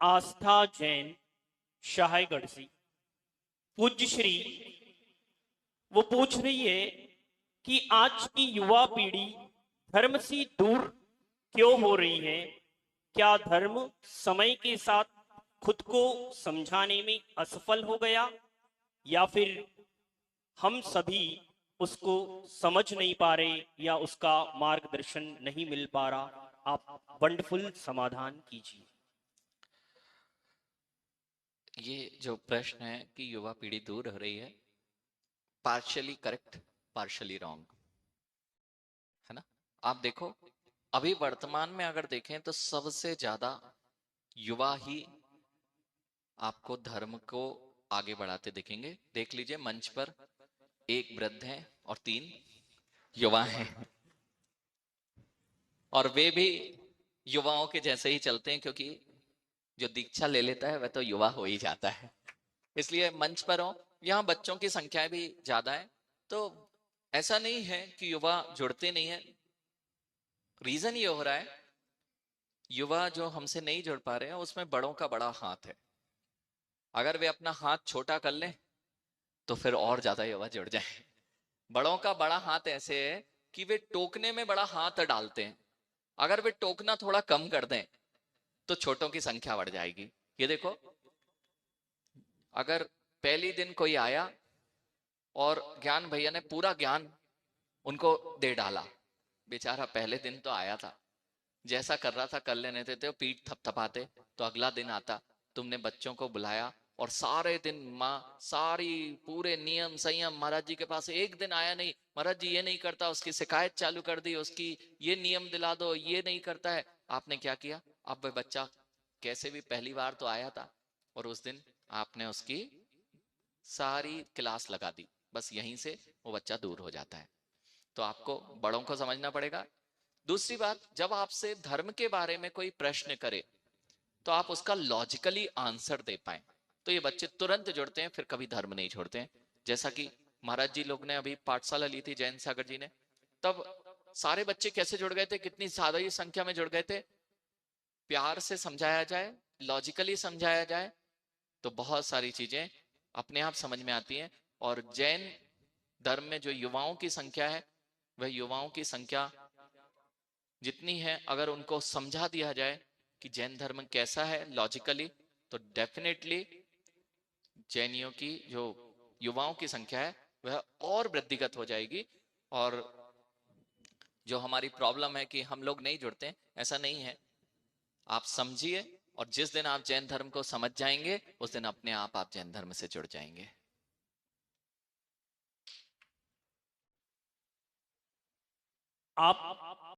आस्था जैन, शाहगढ़ से। पूज्य श्री, वो पूछ रही है कि आज की युवा पीढ़ी धर्म से दूर क्यों हो रही है। क्या धर्म समय के साथ खुद को समझाने में असफल हो गया, या फिर हम सभी उसको समझ नहीं पा रहे, या उसका मार्गदर्शन नहीं मिल पा रहा। आप वंडरफुल समाधान कीजिए। ये जो प्रश्न है कि युवा पीढ़ी दूर हो रही है, पार्शियली करेक्ट, पार्शियली रॉन्ग, है ना। आप देखो, अभी वर्तमान में अगर देखें तो सबसे ज्यादा युवा ही आपको धर्म को आगे बढ़ाते दिखेंगे। देख लीजिए, मंच पर एक वृद्ध है और 3 युवा हैं, और वे भी युवाओं के जैसे ही चलते हैं, क्योंकि जो दीक्षा ले लेता है वह तो युवा हो ही जाता है। इसलिए मंच पर हो, यहाँ बच्चों की संख्या भी ज्यादा है। तो ऐसा नहीं है कि युवा जुड़ते नहीं है। रीजन ये हो रहा है, युवा जो हमसे नहीं जुड़ पा रहे हैं उसमें बड़ों का बड़ा हाथ है। अगर वे अपना हाथ छोटा कर लें तो फिर और ज्यादा युवा जुड़ जाए। बड़ों का बड़ा हाथ ऐसे है कि वे टोकने में बड़ा हाथ डालते हैं। अगर वे टोकना थोड़ा कम कर दें तो छोटों की संख्या बढ़ जाएगी। ये देखो, अगर पहली दिन कोई आया और ज्ञान भैया ने पूरा ज्ञान उनको दे डाला, बेचारा पहले दिन तो आया था, जैसा कर रहा था कर लेने देते, पीठ थपथपाते। तो अगला दिन आता, तुमने बच्चों को बुलाया और सारे दिन माँ सारी पूरे नियम संयम, महाराज जी के पास एक दिन आया नहीं, महाराज जी ये नहीं करता, उसकी शिकायत चालू कर दी, उसकी ये नियम दिला दो, ये नहीं करता है। आपने क्या किया? अब वह बच्चा कैसे भी पहली बार तो आया था, और उस दिन आपने उसकी सारी क्लास लगा दी, बस यहीं से वो बच्चा दूर हो जाता है। तो आपको बड़ों को समझना पड़ेगा। दूसरी बात, जब आपसे धर्म के बारे में कोई प्रश्न करे तो आप उसका लॉजिकली आंसर दे पाए, तो ये बच्चे तुरंत जुड़ते हैं, फिर कभी धर्म नहीं छोड़ते हैं। जैसा कि महाराज जी लोग ने अभी पाठशाला ली थी जैन सागर जी ने, तब सारे बच्चे कैसे जुड़ गए थे, कितनी ज्यादा ही संख्या में जुड़ गए थे। प्यार से समझाया जाए, लॉजिकली समझाया जाए, तो बहुत सारी चीजें अपने आप समझ में आती हैं। और जैन धर्म में जो युवाओं की संख्या है, वह युवाओं की संख्या जितनी है, अगर उनको समझा दिया जाए कि जैन धर्म कैसा है लॉजिकली, तो डेफिनेटली जैनियों की जो युवाओं की संख्या है वह और वृद्धिगत हो जाएगी। और जो हमारी प्रॉब्लम है कि हम लोग नहीं जुड़ते हैं, ऐसा नहीं है। आप समझिए, और जिस दिन आप जैन धर्म को समझ जाएंगे उस दिन अपने आप जैन धर्म से जुड़ जाएंगे। आप